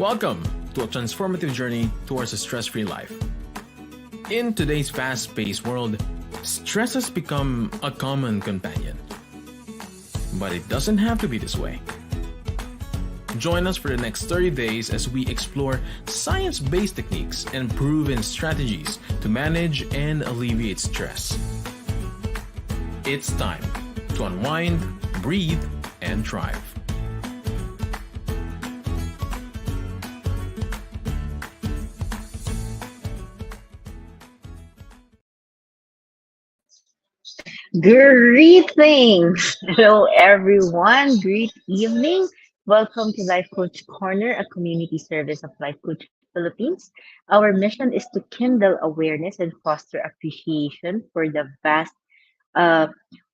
Welcome to a transformative journey towards a stress free life. In today's fast paced world, stress has become a common companion. But it doesn't have to be this way. Join us for the next 30 days as we explore science based techniques and proven strategies to manage and alleviate stress. It's time to unwind, breathe, and thrive. Greetings! Hello, everyone. Great evening. Welcome to Life Coach Corner, a community service of Life Coach Philippines. Our mission is to kindle awareness and foster appreciation uh,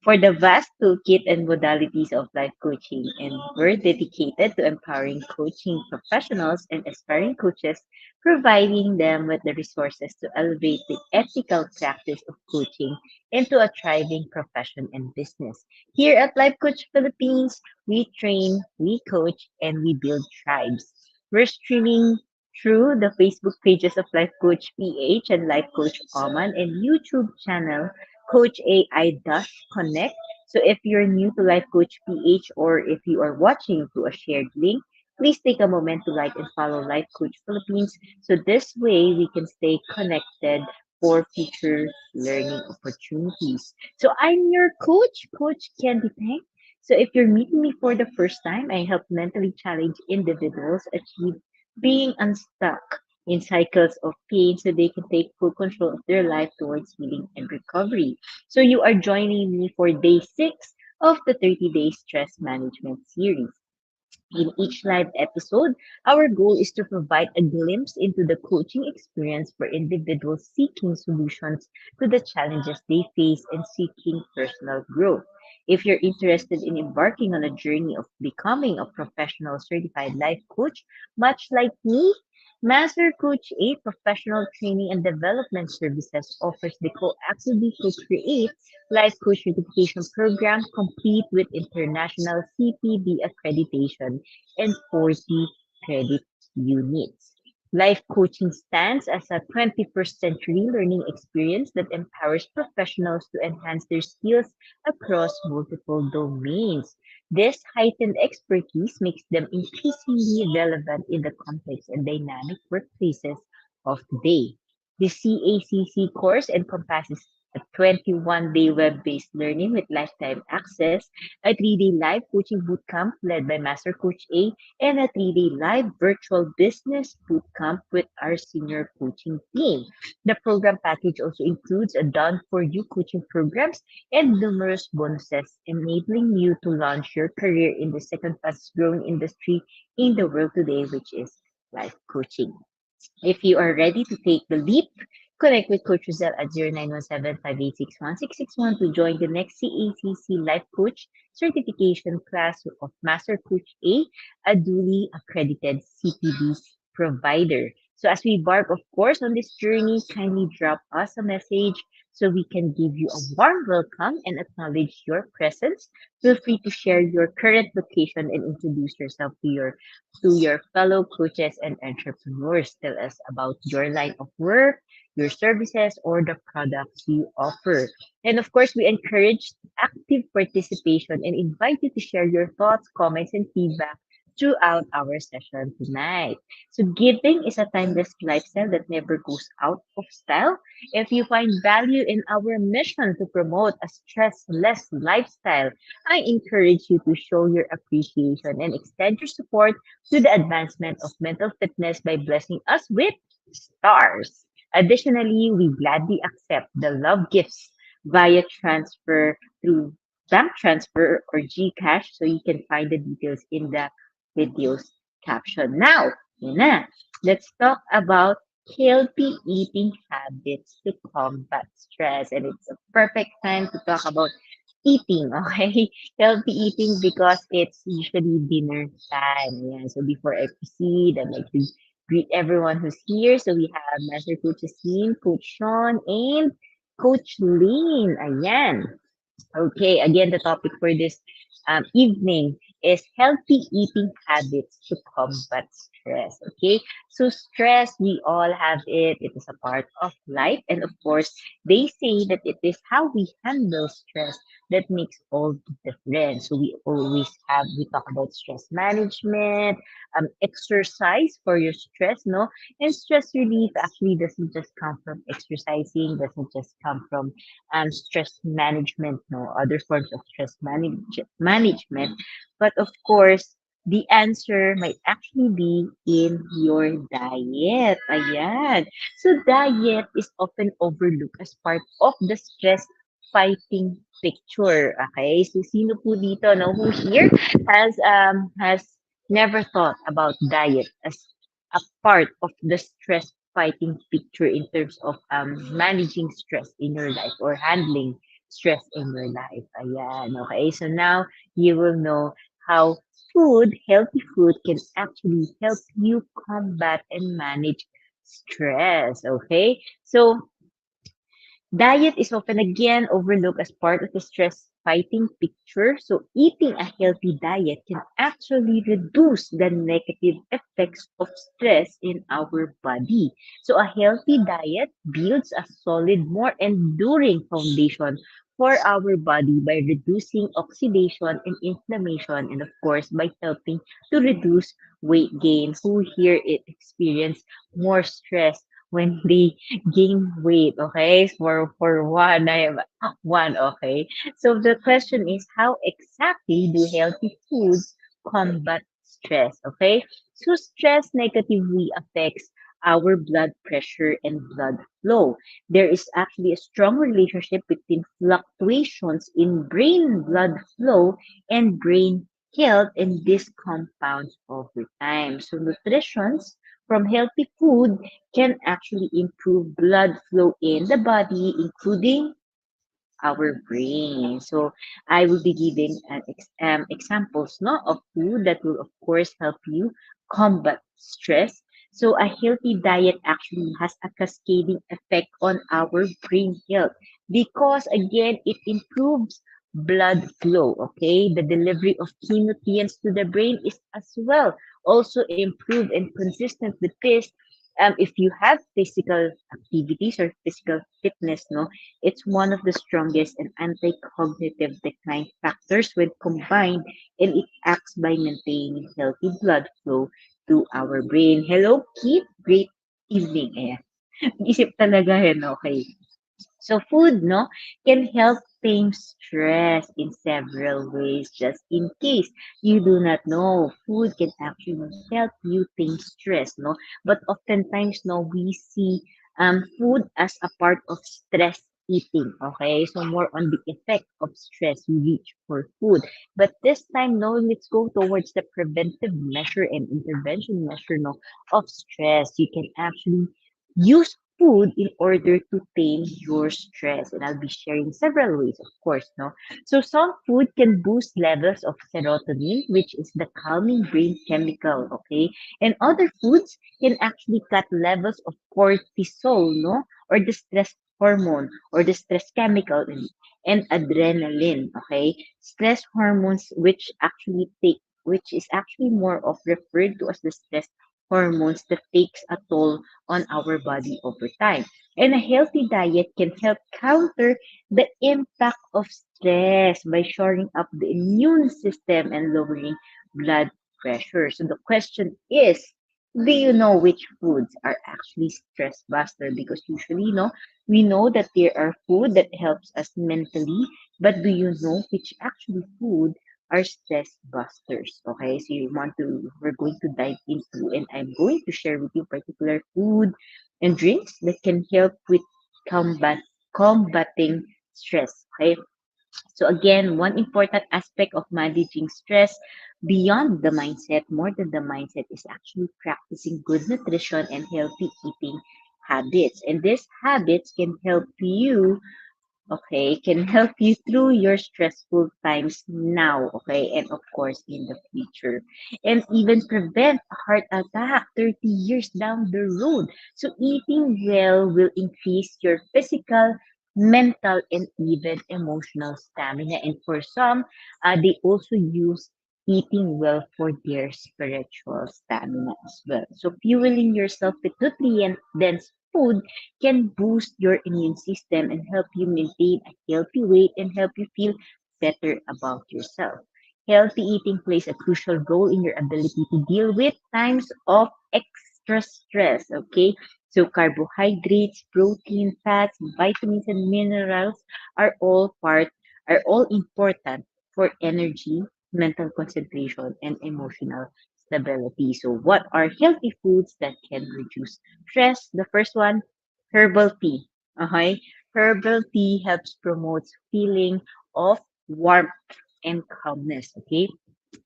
for the vast toolkit and modalities of life coaching. And we're dedicated to empowering coaching professionals and aspiring coaches, providing them with the resources to elevate the ethical practice of coaching into a thriving profession and business. Here at Life Coach Philippines, we train, we coach, and we build tribes. We're streaming through the Facebook pages of Life Coach PH and Life Coach Oman and YouTube channel Coach AI Does Connect. So if you're new to Life Coach PH or if you are watching through a shared link, please take a moment to like and follow Life Coach Philippines. So this way we can stay connected for future learning opportunities. So I'm your coach, Coach Candee Teng. So if you're meeting me for the first time, I help mentally challenged individuals achieve being unstuck in cycles of pain so they can take full control of their life towards healing and recovery. So you are joining me for day 6 of the 30-day stress management series. In each live episode, our goal is to provide a glimpse into the coaching experience for individuals seeking solutions to the challenges they face and seeking personal growth. If you're interested in embarking on a journey of becoming a professional certified life coach, much like me, Master Coach A Professional Training and Development Services offers the co-actively co-create life coach certification program complete with international CPB accreditation and 40 credit units. Life coaching stands as a 21st century learning experience that empowers professionals to enhance their skills across multiple domains. This heightened expertise makes them increasingly relevant in the complex and dynamic workplaces of today. The CACC course encompasses a 21-day web-based learning with lifetime access, a 3-day live coaching bootcamp led by Master Coach A, and a 3-day live virtual business bootcamp with our senior coaching team. The program package also includes a done-for-you coaching programs and numerous bonuses, enabling you to launch your career in the second fastest growing industry in the world today, which is life coaching. If you are ready to take the leap, connect with Coach Rizal at 0917-586-1661 to join the next CACC Life Coach certification class of Master Coach a duly accredited CPD provider. So as we embark, of course, on this journey, kindly drop us a message so we can give you a warm welcome and acknowledge your presence. Feel free to share your current location and introduce yourself to your fellow coaches and entrepreneurs. Tell us about your line of work, your services, or the products you offer. And of course, we encourage active participation and invite you to share your thoughts, comments, and feedback throughout our session tonight. So, giving is a timeless lifestyle that never goes out of style. If you find value in our mission to promote a stress-less lifestyle, I encourage you to show your appreciation and extend your support to the advancement of mental fitness by blessing us with stars. Additionally, we gladly accept the love gifts via transfer through bank transfer or GCash, so you can find the details in the video's caption. Now, yun na, let's talk about healthy eating habits to combat stress. And it's a perfect time to talk about eating, okay? Healthy eating because it's usually dinner time. Yeah. So before I proceed, I'd like to greet everyone who's here. So we have Master Coach Yasin, Coach Sean, and Coach Lynn. Ayan. Okay, again, the topic for this evening is healthy eating habits to combat stress. Okay, so stress, we all have it. It is a part of life, and of course, they say that it is how we handle stress that makes all the difference. So we talk about stress management, exercise for your stress, no, and stress relief actually doesn't just come from exercising, doesn't just come from stress management, no, other forms of management. But of course, the answer might actually be in your diet. Ayan. So diet is often overlooked as part of the stress fighting picture. Okay? So sino po dito, no, who here has never thought about diet as a part of the stress fighting picture in terms of managing stress in your life or handling stress in your life. Ayan, okay? So now you will know how healthy food, can actually help you combat and manage stress. Okay? So diet is often again overlooked as part of the stress fighting picture. So, eating a healthy diet can actually reduce the negative effects of stress in our body. So, a healthy diet builds a solid, more enduring foundation for our body by reducing oxidation and inflammation, and of course, by helping to reduce weight gain. Who here experience more stress when they gain weight, okay? For one, I am one, okay? So the question is, how exactly do healthy foods combat stress, okay? So stress negatively affects our blood pressure and blood flow. There is actually a strong relationship between fluctuations in brain blood flow and brain health, and this compounds over time. So nutritions from healthy food can actually improve blood flow in the body, including our brain. So I will be giving examples, no, of food that will of course help you combat stress. So a healthy diet actually has a cascading effect on our brain health because again it improves blood flow. Okay, the delivery of key nutrients to the brain is as well also improved, and consistent with this. If you have physical activities or physical fitness, no, it's one of the strongest and anti-cognitive decline factors when combined, and it acts by maintaining healthy blood flow to our brain. Hello, Keith. Great evening. Ayan. Isip talaga yan, okay. So food, no, can help tame stress in several ways. Just in case you do not know, food can actually help you tame stress, no. But oftentimes, no, we see food as a part of stress eating. Okay, so more on the effect of stress we reach for food. But this time, no, let's go towards the preventive measure and intervention measure, no, of stress. You can actually use food in order to tame your stress. And I'll be sharing several ways, of course, no? So some food can boost levels of serotonin, which is the calming brain chemical, okay? And other foods can actually cut levels of cortisol, no? Or the stress hormone or the stress chemical, and adrenaline, okay? Stress hormones which is actually more of referred to as the stress hormones that takes a toll on our body over time. And a healthy diet can help counter the impact of stress by shoring up the immune system and lowering blood pressure. So the question is, do you know which foods are actually stress buster? Because usually, we know that there are food that helps us mentally, but do you know which actually food are stress busters? Okay, so we're going to dive into, and I'm going to share with you particular food and drinks that can help with combating stress. Okay, so again, one important aspect of managing stress beyond the mindset, more than the mindset, is actually practicing good nutrition and healthy eating habits. And these habits can help you, okay, can help you through your stressful times now, okay, and of course in the future, and even prevent a heart attack 30 years down the road. So eating well will increase your physical, mental, and even emotional stamina. And for some, they also use eating well for their spiritual stamina as well. So fueling yourself with nutrient-dense food can boost your immune system and help you maintain a healthy weight and help you feel better about yourself. Healthy eating plays a crucial role in your ability to deal with times of extra stress, okay? So carbohydrates, protein, fats, vitamins and minerals are all part are all important for energy, mental concentration and emotional stability. So what are healthy foods that can reduce stress? The first one, herbal tea. Okay? Herbal tea helps promote feeling of warmth and calmness. Okay?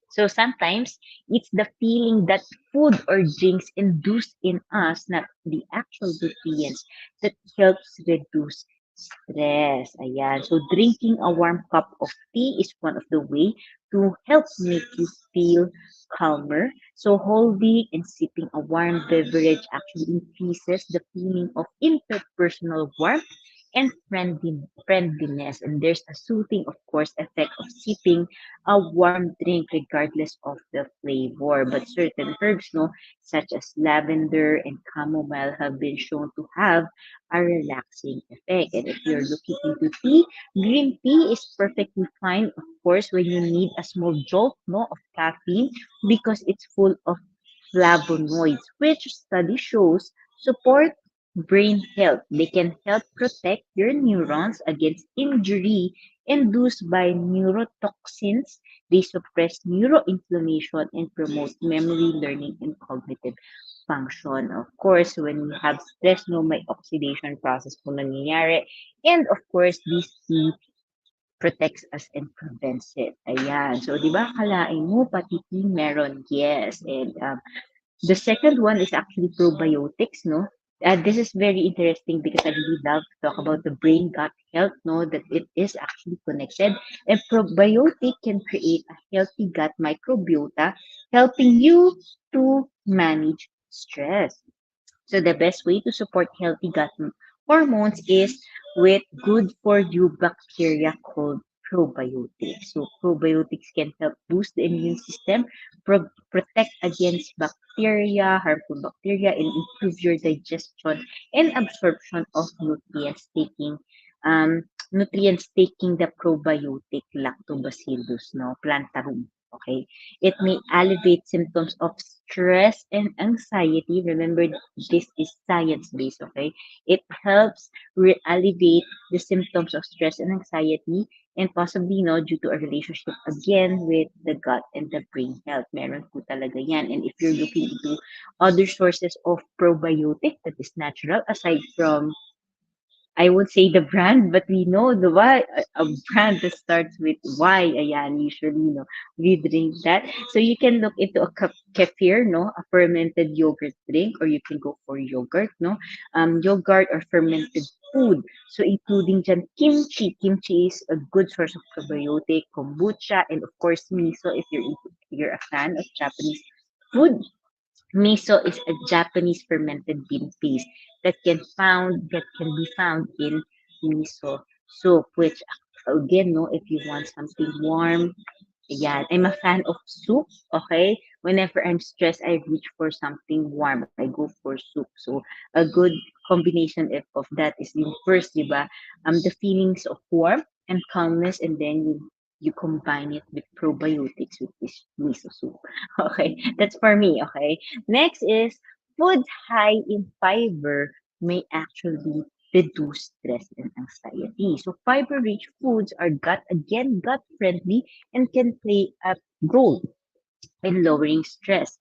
So sometimes it's the feeling that food or drinks induce in us, not the actual nutrients, that helps reduce stress. Ayan. So drinking a warm cup of tea is one of the way to help make you feel calmer. So holding and sipping a warm beverage actually increases the feeling of interpersonal warmth and friendliness. And there's a soothing, of course, effect of sipping a warm drink regardless of the flavor. But certain herbs, no, such as lavender and chamomile, have been shown to have a relaxing effect. And if you're looking into tea, green tea is perfectly fine, of course, when you need a small jolt, no, of caffeine because it's full of flavonoids, which study shows support brain health. They can help protect your neurons against injury induced by neurotoxins. They suppress neuroinflammation and promote memory, learning, and cognitive function. Of course, when you have stress, no, may oxidation process po nangyayari. And of course, this tea protects us and prevents it. Ayan. So, di ba, kalain mo, pati tea meron. Yes. And the second one is actually probiotics, no? This is very interesting because I really love to talk about the brain gut health, no? That it is actually connected. And probiotic can create a healthy gut microbiota, helping you to manage stress. So the best way to support healthy hormones is with good for you bacteria called probiotics. So probiotics can help boost the immune system, protect against harmful bacteria, and improve your digestion and absorption of um, nutrients taking the probiotic lactobacillus, no, plantarum. Okay, it may alleviate symptoms of stress and anxiety. Remember, this is science-based, okay? It helps alleviate the symptoms of stress and anxiety and possibly, no, due to a relationship again with the gut and the brain health. Meron po talaga yan. And if you're looking into other sources of probiotic that is natural, aside from I would say the brand, but we know the why a brand that starts with Y. Ayan, usually, we drink that. So you can look into a kefir, no, a fermented yogurt drink, or you can go for yogurt, no, yogurt or fermented food. So including dyan kimchi. Kimchi is a good source of probiotic, kombucha, and of course miso if you're a fan of Japanese food. Miso is a Japanese fermented bean paste that can be found in miso soup, which again, no, if you want something warm, yeah, I'm a fan of soup. Okay, whenever I'm stressed, I reach for something warm. I go for soup. So a good combination of that is yung first, diba? The feelings of warmth and calmness, and then you combine it with probiotics with this miso soup. Okay, that's for me. Okay, next is foods high in fiber may actually reduce stress and anxiety. So fiber-rich foods are gut friendly and can play a role in lowering stress.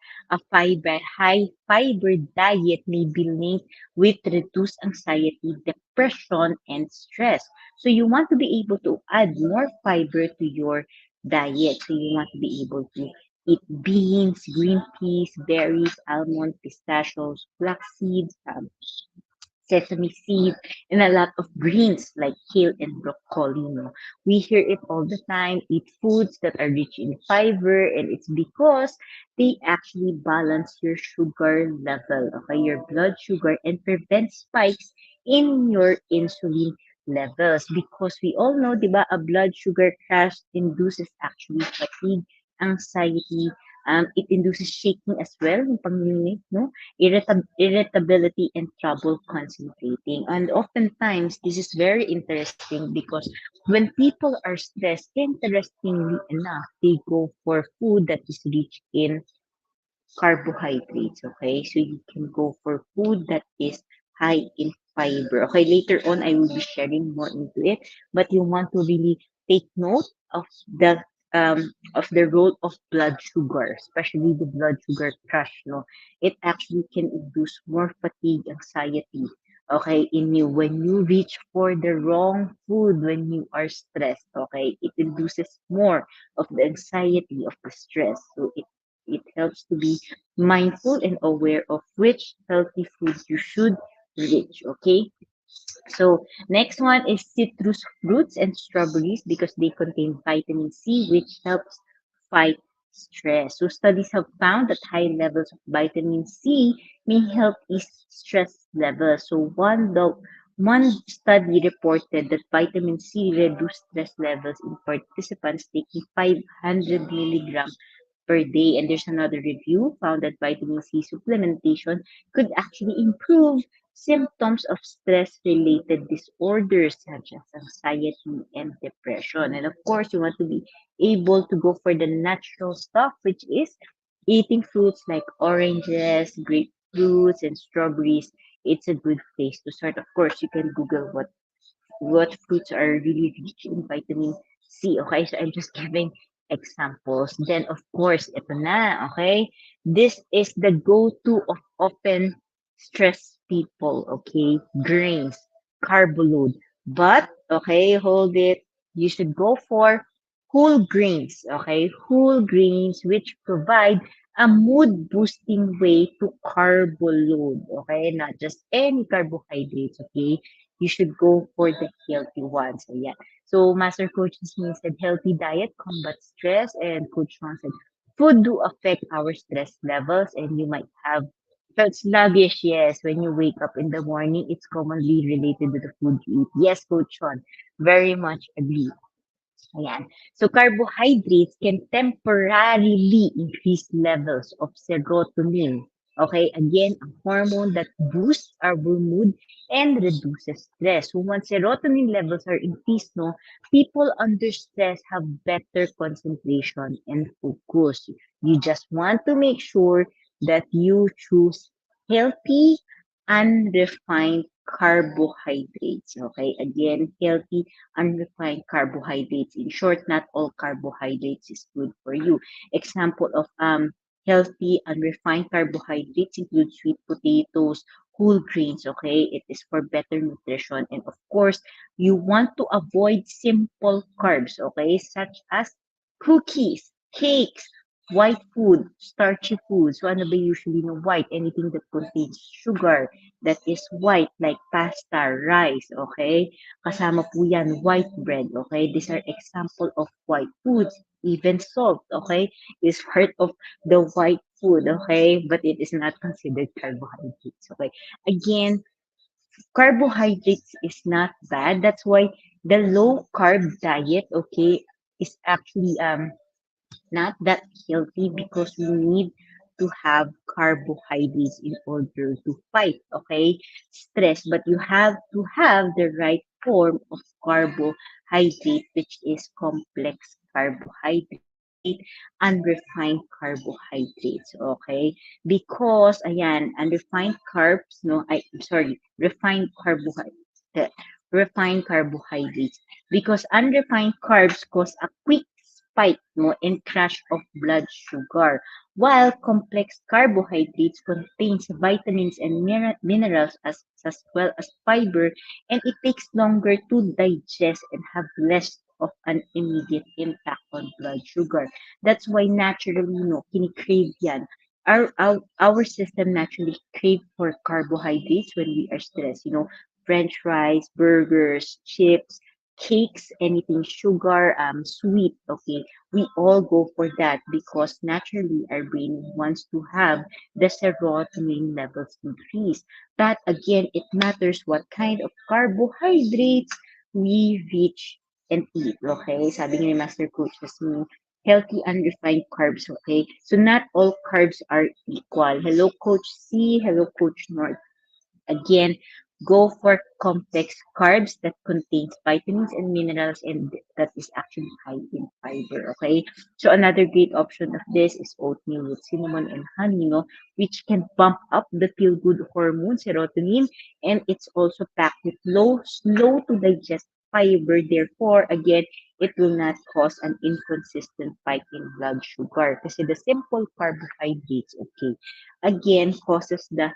High fiber diet may be linked with reduced anxiety, depression, and stress. So you want to be able to add more fiber to your diet. So you want to be able to eat beans, green peas, berries, almond, pistachios, flax seeds, sesame seed, and a lot of greens like kale and broccoli. No? We hear it all the time. Eat foods that are rich in fiber, and it's because they actually balance your sugar level, okay, your blood sugar, and prevent spikes in your insulin levels. Because we all know, diba, a blood sugar crash induces actually fatigue, anxiety, it induces shaking as well, yung panginginig, no? Irritability and trouble concentrating. And oftentimes, this is very interesting because when people are stressed, interestingly enough, they go for food that is rich in carbohydrates, okay? So you can go for food that is high in fiber. Okay, later on I will be sharing more into it, but you want to really take note of the role of blood sugar, especially the blood sugar crash, no? It actually can induce more fatigue, anxiety, okay, in you when you reach for the wrong food when you are stressed, okay? It induces more of the anxiety of the stress. So it helps to be mindful and aware of which healthy foods you should reach. Okay. So next one is citrus fruits and strawberries because they contain vitamin C, which helps fight stress. So studies have found that high levels of vitamin C may help ease stress levels. So one study reported that vitamin C reduced stress levels in participants taking 500 milligrams per day. And there's another review found that vitamin C supplementation could actually improve symptoms of stress-related disorders such as anxiety and depression. And of course, you want to be able to go for the natural stuff, which is eating fruits like oranges, grapefruits, and strawberries. It's a good place to start. Of course, you can Google what fruits are really rich in vitamin C. Okay, so I'm just giving examples. Then, of course, ito na, okay? This is the go-to of often stressed people, okay? Grains, carbo load. But, okay, hold it. You should go for whole grains, okay? Whole grains which provide a mood boosting way to carbo load, okay? Not just any carbohydrates, okay? You should go for the healthy ones. So, yeah. So, Master Coach Smith said healthy diet combats stress, and Coach Sean said food do affect our stress levels, and you might have felt sluggish. Yes, when you wake up in the morning, it's commonly related to the food you eat. Yes, Coach Sean, very much agree. Ayan. So carbohydrates can temporarily increase levels of serotonin. Okay, again, a hormone that boosts our mood and reduces stress. So once serotonin levels are increased, no, people under stress have better concentration and focus. You just want to make sure that you choose healthy, unrefined carbohydrates. Okay, again, healthy unrefined carbohydrates. In short, not all carbohydrates is good for you. Example of healthy unrefined carbohydrates include sweet potatoes, whole grains, okay? It is for better nutrition. And of course, you want to avoid simple carbs, okay? Such as cookies, cakes, white food, starchy food. So ano ba usually no white? Anything that contains sugar that is white like pasta, rice, okay? Kasama po yan, white bread, okay? These are example of white foods. Even salt, okay, is part of the white food, okay? But it is not considered carbohydrates, okay? Again, carbohydrates is not bad. That's why the low carb diet, okay, is actually not that healthy because we need to have carbohydrates in order to fight, okay, stress. But you have to have the right form of carbohydrate, which is complex carbohydrate, unrefined carbohydrates, okay? Because, ayan, unrefined carbs, no, I'm sorry, refined carbohydrates. Because unrefined carbs cause a quick spike no, and crash of blood sugar, while complex carbohydrates contains vitamins and minerals as well as fiber, and it takes longer to digest and have less of an immediate impact on blood sugar. That's why naturally, no, kinikrave yan. Our system naturally crave for carbohydrates when we are stressed. French fries, burgers, chips, cakes, anything sugar, sweet, okay, we all go for that because naturally our brain wants to have the serotonin levels increase. But again, it matters what kind of carbohydrates we reach and eat, okay? Sabi ni Master Coach Jasmine, healthy unrefined carbs. Okay, so not all carbs are equal. Hello, Coach C. Hello, Coach North. Again, go for complex carbs that contains vitamins and minerals and that is actually high in fiber. Okay. So another great option of this is oatmeal with cinnamon and honey, which can bump up the feel good hormone serotonin, and it's also packed with slow to digest fiber. Therefore, again, it will not cause an inconsistent spike in blood sugar. Kasi the simple carbohydrates, okay, again, causes the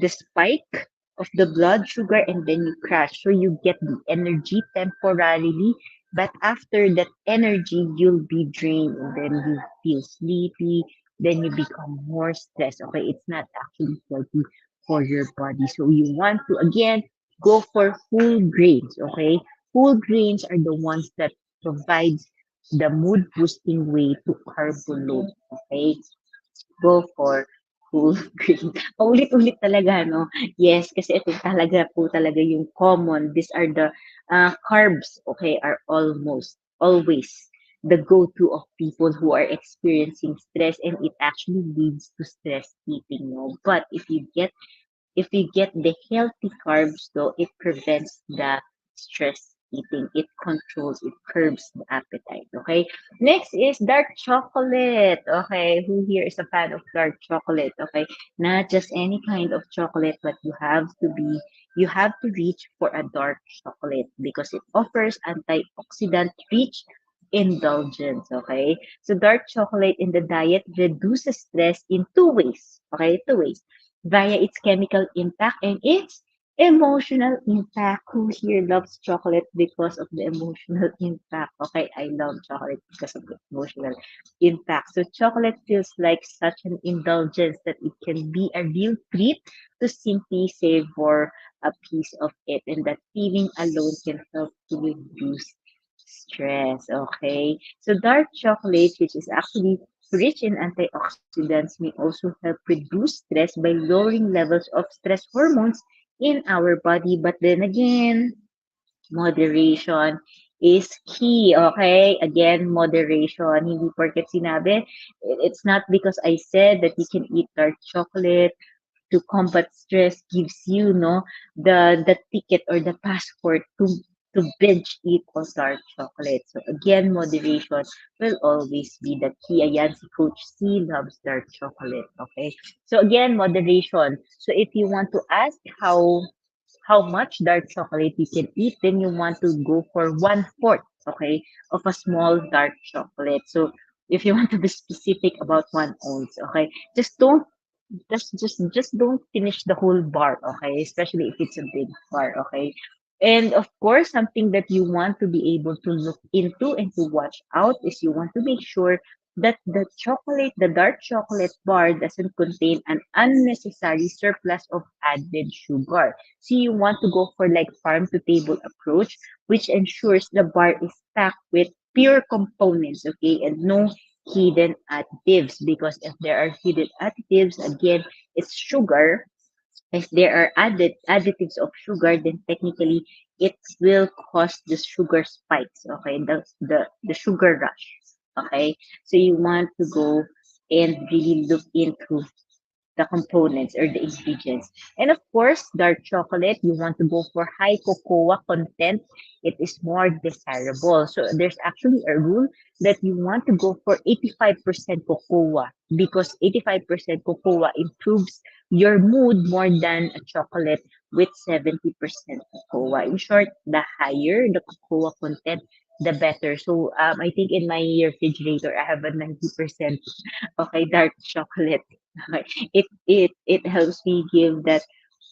spike of the blood sugar and then you crash. So you get the energy temporarily, but after that energy, you'll be drained and then you feel sleepy, then you become more stressed. Okay, it's not actually healthy for your body. So you want to again go for whole grains. Okay, whole grains are the ones that provides the mood boosting way to carb load. Okay, go for whole grain. Paulit-ulit talaga, no? Yes, kasi ito talaga po talaga yung common. These are the carbs, okay, are almost always the go-to of people who are experiencing stress and it actually leads to stress eating, no? But if you get the healthy carbs, though, it prevents the stress eating. It controls, it curbs the appetite. Okay. Next is dark chocolate. Okay. Who here is a fan of dark chocolate? Okay. Not just any kind of chocolate, but you have to reach for a dark chocolate because it offers antioxidant rich indulgence. Okay. So dark chocolate in the diet reduces stress in two ways. Okay. Two ways via its chemical impact and its emotional impact. Who here loves chocolate because of the emotional impact? Okay, I love chocolate because of the emotional impact. So chocolate feels like such an indulgence that it can be a real treat to simply savor a piece of it, and that feeling alone can help to reduce stress. Okay, so dark chocolate, which is actually rich in antioxidants, may also help reduce stress by lowering levels of stress hormones in our body. But then again, moderation is key. Okay? Again, moderation. Hindi porket sinabi, it's not because I said that you can eat dark chocolate to combat stress gives you the ticket or the passport to binge eat on dark chocolate. So again, moderation will always be the key. Ayan, si Coach C loves dark chocolate. Okay. So again, moderation. So if you want to ask how much dark chocolate you can eat, then you want to go for 1/4, okay, of a small dark chocolate. So if you want to be specific about 1 ounce, okay, just don't just don't finish the whole bar, okay? Especially if it's a big bar, okay? And of course, something that you want to be able to look into and to watch out is you want to make sure that the dark chocolate bar doesn't contain an unnecessary surplus of added sugar. So you want to go for like farm to table approach, which ensures the bar is packed with pure components, okay, and no hidden additives because if there are hidden additives, again, it's sugar. If there are additives of sugar, then technically it will cause the sugar spikes. Okay, the sugar rush. Okay, so you want to go and really look into the components or the ingredients. And of course, dark chocolate, you want to go for high cocoa content. It is more desirable. So there's actually a rule that you want to go for 85% cocoa because 85% cocoa improves your mood more than a chocolate with 70% cocoa. In short, the higher the cocoa content, the better. So I think in my refrigerator, I have a 90% okay, dark chocolate. It helps me give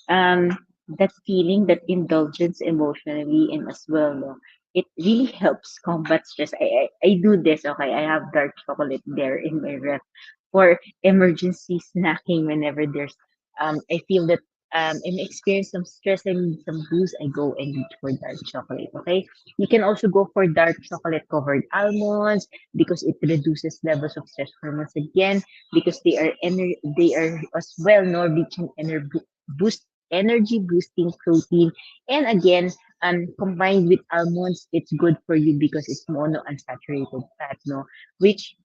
um that feeling, that indulgence emotionally and as well. No? It really helps combat stress. I do this, okay. I have dark chocolate there in my ref for emergency snacking whenever there's I feel that I'm experiencing some stress and some booze, I go and reach for dark chocolate. Okay. You can also go for dark chocolate covered almonds because it reduces levels of stress hormones again because they are as well no rich in boost energy boosting protein and again Combined with almonds, it's good for you because it's monounsaturated fat, no, which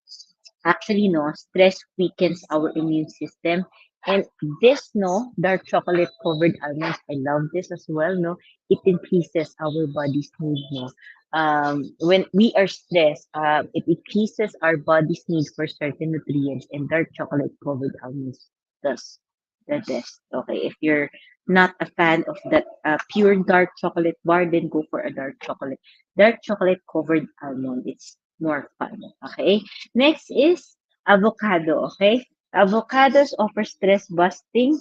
actually, no, stress weakens our immune system. And this, no, dark chocolate covered almonds, I love this as well, no, it increases our body's need, no. When we are stressed, it increases our body's need for certain nutrients, and dark chocolate covered almonds does the best. Okay, if you're not a fan of that pure dark chocolate bar, then go for a dark chocolate covered almond. It's more fun. Okay. Next is avocado, okay? Avocados offer stress busting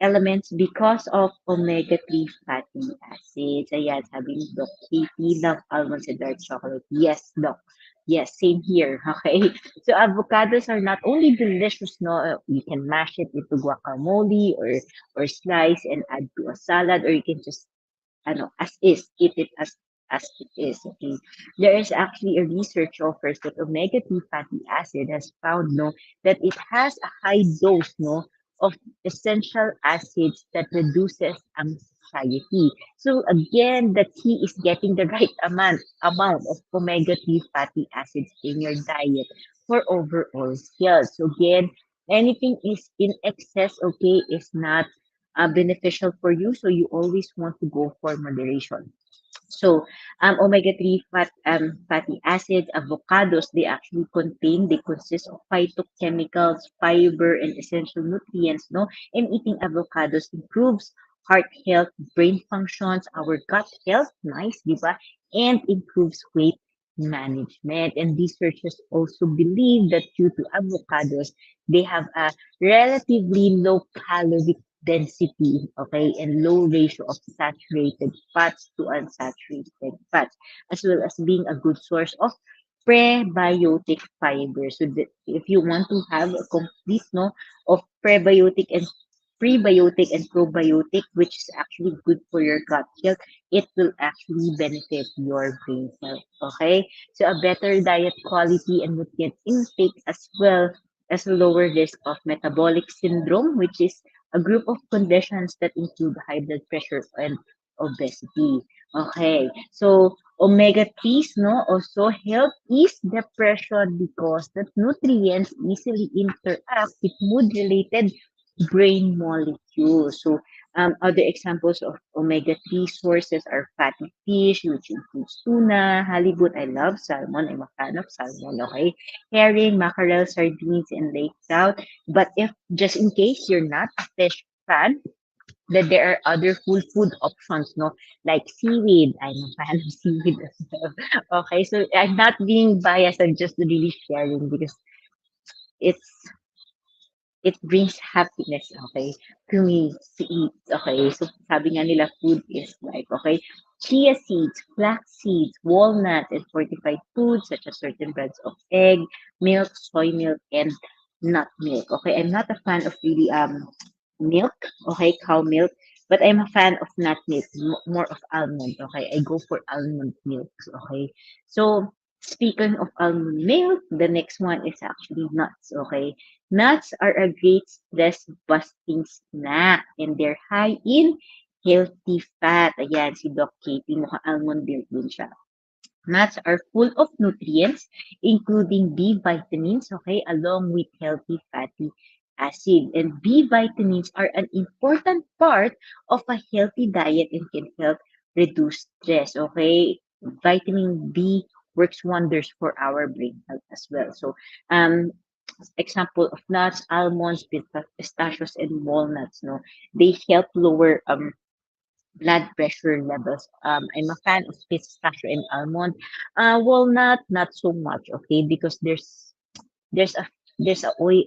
elements because of omega-3 fatty acids. Ayan, sabi ni Doc Katie, love almonds and dark chocolate. Yes, Doc. Yes, same here. Okay. So avocados are not only delicious, no, you can mash it into guacamole or slice and add to a salad, or you can just as is, eat it as it is. Okay. There is actually a research offers that omega-3 fatty acid has found no that it has a high dose no of essential acids that reduces anxiety. So again, the key is getting the right amount of omega-3 fatty acids in your diet for overall health. So again, anything is in excess, okay, is not beneficial for you. So you always want to go for moderation. So, omega-3 fatty acids, avocados, they consist of phytochemicals, fiber, and essential nutrients, no? And eating avocados improves heart health, brain functions, our gut health, nice, di ba? And improves weight management. And researchers also believe that due to avocados, they have a relatively low calorie density, okay, and low ratio of saturated fats to unsaturated fats, as well as being a good source of prebiotic fiber. So that if you want to have a complete no of prebiotic and probiotic, which is actually good for your gut health, it will actually benefit your brain health. Okay, so a better diet quality and nutrient intake as well as a lower risk of metabolic syndrome, which is a group of conditions that include high blood pressure and obesity. Okay, so omega-3s no also help ease depression because the nutrients easily interact with mood-related brain molecules. So other examples of omega-3 sources are fatty fish, which includes tuna, halibut. I love salmon. I'm a fan of salmon. Okay, herring, mackerel, sardines, and lake trout. But if just in case you're not a fish fan, that there are other full food options, no, like seaweed. I'm a fan of seaweed as well. Okay, so I'm not being biased. I'm just really sharing because it's it brings happiness, okay, to me to eat. Okay, so sabi nga nila, food is life. Okay, chia seeds, flax seeds, walnuts, and fortified foods such as certain brands of egg, milk, soy milk, and nut milk. Okay, I'm not a fan of really milk, okay, cow milk, but I'm a fan of nut milk, more of almond, okay? I go for almond milk, okay? So, speaking of almond milk, the next one is actually nuts, okay? Nuts are a great stress busting snack and they're high in healthy fat. Ayan, si Doc Katie, mukhang almond milk din siya. Nuts are full of nutrients, including B vitamins, okay, along with healthy fatty acid. And B vitamins are an important part of a healthy diet and can help reduce stress, okay? Vitamin B works wonders for our brain health as well. So, example of nuts, almonds, pistachios, and walnuts, no, they help lower blood pressure levels. I'm a fan of pistachio and almond. Walnut, not so much, okay, because there's a there's a oil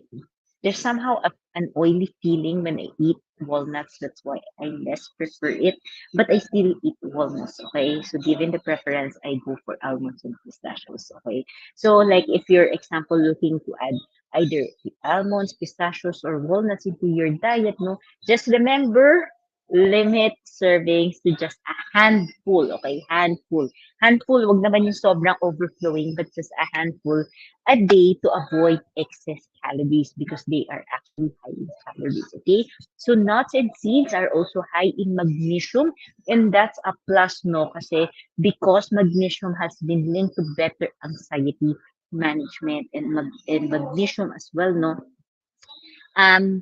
there's somehow an oily feeling when I eat walnuts. That's why I less prefer it. But I still eat walnuts, okay? So given the preference, I go for almonds and pistachios, okay? So like if you're example looking to add either almonds, pistachios, or walnuts into your diet, no, just remember limit servings to just a handful, okay? Handful. Handful, wag naman yung sobrang overflowing, but just a handful a day to avoid excess calories because they are actually high in calories, okay? So nuts and seeds are also high in magnesium, and that's a plus, no? Kasi because magnesium has been linked to better anxiety management and, and magnesium as well, no? Um,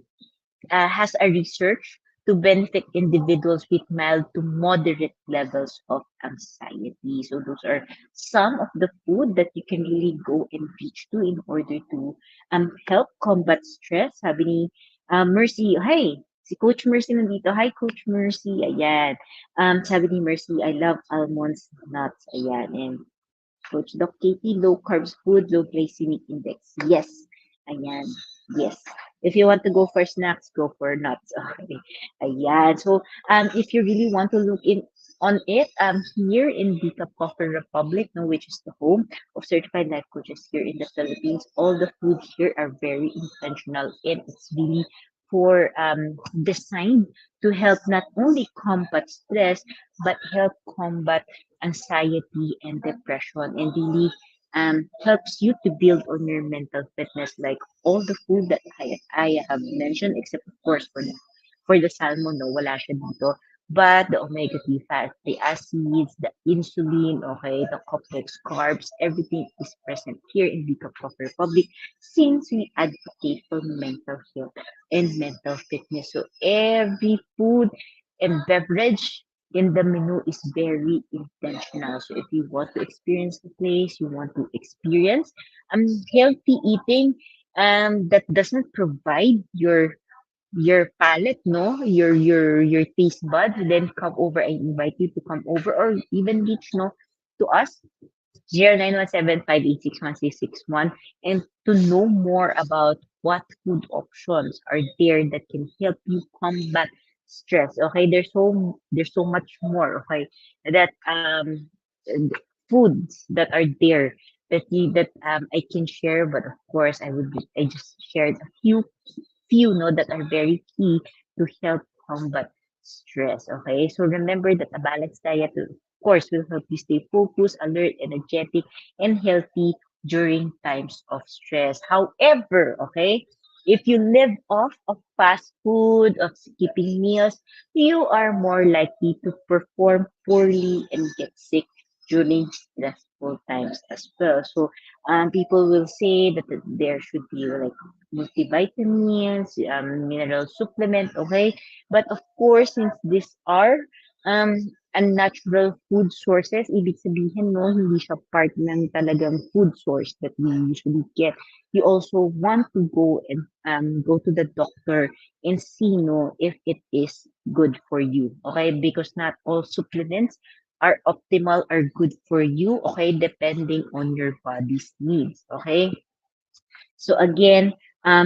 has a research to benefit individuals with mild to moderate levels of anxiety. So those are some of the food that you can really go and reach to in order to help combat stress. Sabi ni Mercy, hi, si Coach Mercy nandito. Hi, Coach Mercy. Ayan. Sabi ni Mercy, I love almonds, nuts. Ayan. And Coach Doc Katie, low carbs food, low glycemic index. Yes. Ayan. Yes. If you want to go for snacks, go for nuts. Okay. Ayan. So, if you really want to look in on it, here in the Coffee Republic, no, which is the home of certified life coaches here in the Philippines, all the food here are very intentional and it's really for designed to help not only combat stress but help combat anxiety and depression and really helps you to build on your mental fitness like all the food that I have mentioned except of course for the salmon no wala siya dito but the omega-3 fatty acids, the insulin, okay, the complex carbs, everything is present here in the Coffee Republic since we advocate for mental health and mental fitness. So every food and beverage in the menu is very intentional. So if you want to experience the place, you want to experience healthy eating that doesn't provide your palate, no, your taste buds, then come over. I invite you to come over or even reach no to us 0917-586-1661 and to know more about what food options are there that can help you combat stress. Okay, there's so much more. Okay, that foods that are there that I can share, but of course I just shared a few no that are very key to help combat stress. Okay, so remember that a balanced diet will, of course, will help you stay focused, alert, energetic, and healthy during times of stress. However, okay, if you live off of fast food, of skipping meals, you are more likely to perform poorly and get sick during stressful times as well. So, people will say that there should be like multivitamins, mineral supplement, okay? But of course, since these are um, unnatural food sources, ibig sabihin, no, hindi siya part ng talagang food source that we usually get. You also want to go and go to the doctor and see, no, if it is good for you, okay? Because not all supplements are optimal or good for you, okay? Depending on your body's needs, okay? So again,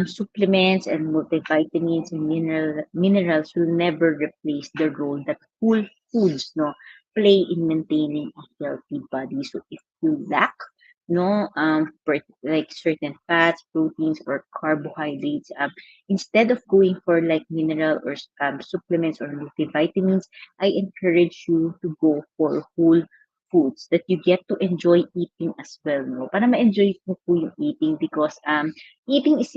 supplements and multivitamins and minerals will never replace the role that whole foods no play in maintaining a healthy body. So if you lack no like certain fats, proteins, or carbohydrates, instead of going for like mineral or supplements or multivitamins, I encourage you to go for whole foods that you get to enjoy eating as well, no? Para ma-enjoy mo po yung eating because eating is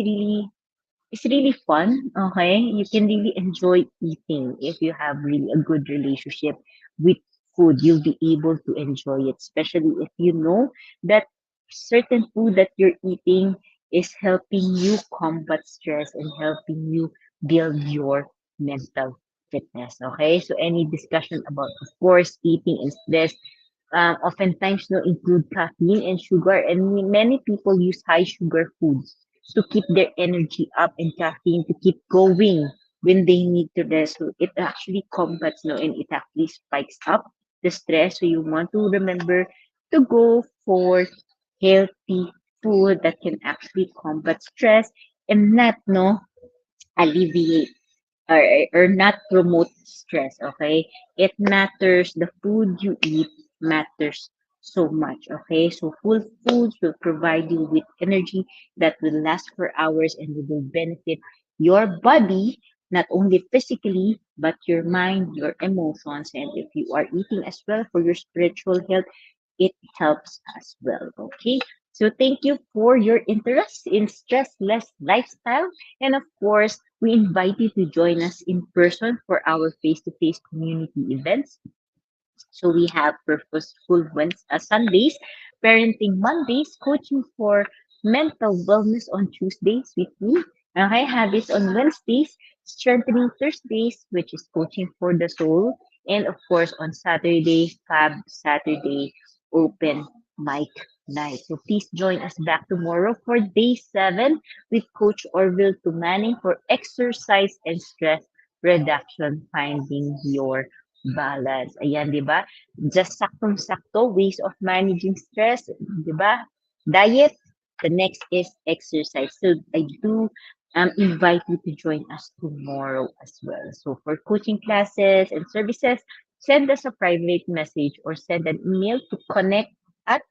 really fun, okay? You can really enjoy eating if you have really a good relationship with food. You'll be able to enjoy it, especially if you know that certain food that you're eating is helping you combat stress and helping you build your mental fitness, okay? So any discussion about, of course, eating and stress oftentimes no include caffeine and sugar, and many people use high sugar foods to keep their energy up and caffeine to keep going when they need to rest. So it actually combats no and it actually spikes up the stress. So you want to remember to go for healthy food that can actually combat stress and not no alleviate or not promote stress, okay? It matters. The food you eat matters so much, okay? So full foods will provide you with energy that will last for hours and will benefit your body not only physically, but your mind, your emotions, and if you are eating as well for your spiritual health, it helps as well. Okay. So thank you for your interest in stressless lifestyle. And of course, we invite you to join us in person for our face-to-face community events. So we have Purposeful Sundays, Parenting Mondays, Coaching for Mental Wellness on Tuesdays with me, High Habits on Wednesdays, Strengthening Thursdays, which is Coaching for the Soul, and of course on Saturday, Fab Saturday, Open Mic Night. So please join us back tomorrow for day 7 with Coach Orville to Manning for exercise and stress reduction, finding your balance. Ayan, di ba? Just saktong-sakto, ways of managing stress, di ba? Diet, the next is exercise. So I do invite you to join us tomorrow as well. So for coaching classes and services, send us a private message or send an email to connect at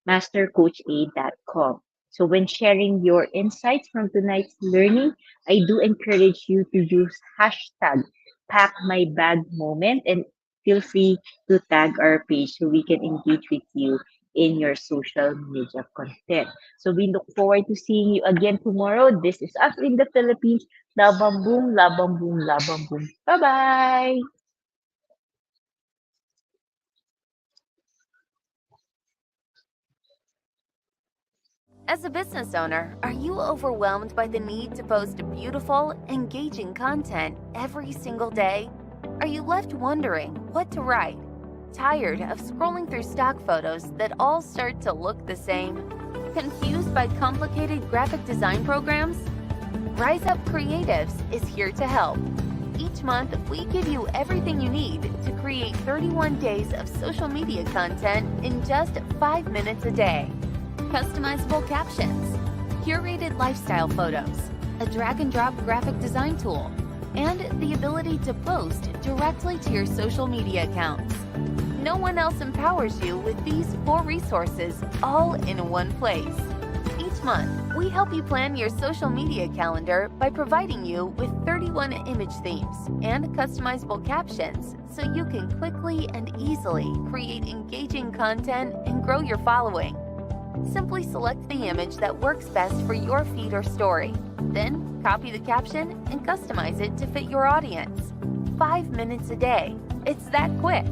mastercoacha.com. So when sharing your insights from tonight's learning, I do encourage you to use hashtag pack my bag moment and feel free to tag our page so we can engage with you in your social media content. So we look forward to seeing you again tomorrow. This is us in the Philippines. Labang boom, labang boom, labang boom. Bye-bye. As a business owner, are you overwhelmed by the need to post beautiful, engaging content every single day? Are you left wondering what to write? Tired of scrolling through stock photos that all start to look the same? Confused by complicated graphic design programs? Rise Up Creatives is here to help. Each month, we give you everything you need to create 31 days of social media content in just 5 minutes a day. Customizable captions, curated lifestyle photos, a drag-and-drop graphic design tool, and the ability to post directly to your social media accounts. No one else empowers you with these 4 resources all in one place. Each month, we help you plan your social media calendar by providing you with 31 image themes and customizable captions so you can quickly and easily create engaging content and grow your following. Simply select the image that works best for your feed or story. Then, copy the caption and customize it to fit your audience. 5 minutes a day. It's that quick.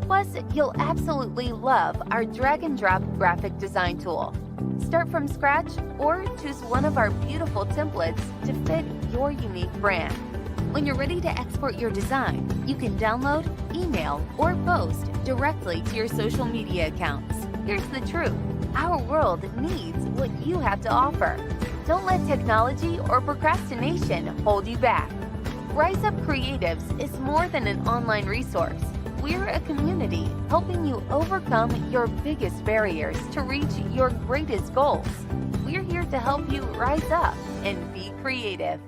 Plus, you'll absolutely love our drag-and-drop graphic design tool. Start from scratch or choose one of our beautiful templates to fit your unique brand. When you're ready to export your design, you can download, email, or post directly to your social media accounts. Here's the truth. Our world needs what you have to offer. Don't let technology or procrastination hold you back. Rise Up Creatives is more than an online resource. We're a community helping you overcome your biggest barriers to reach your greatest goals. We're here to help you rise up and be creative.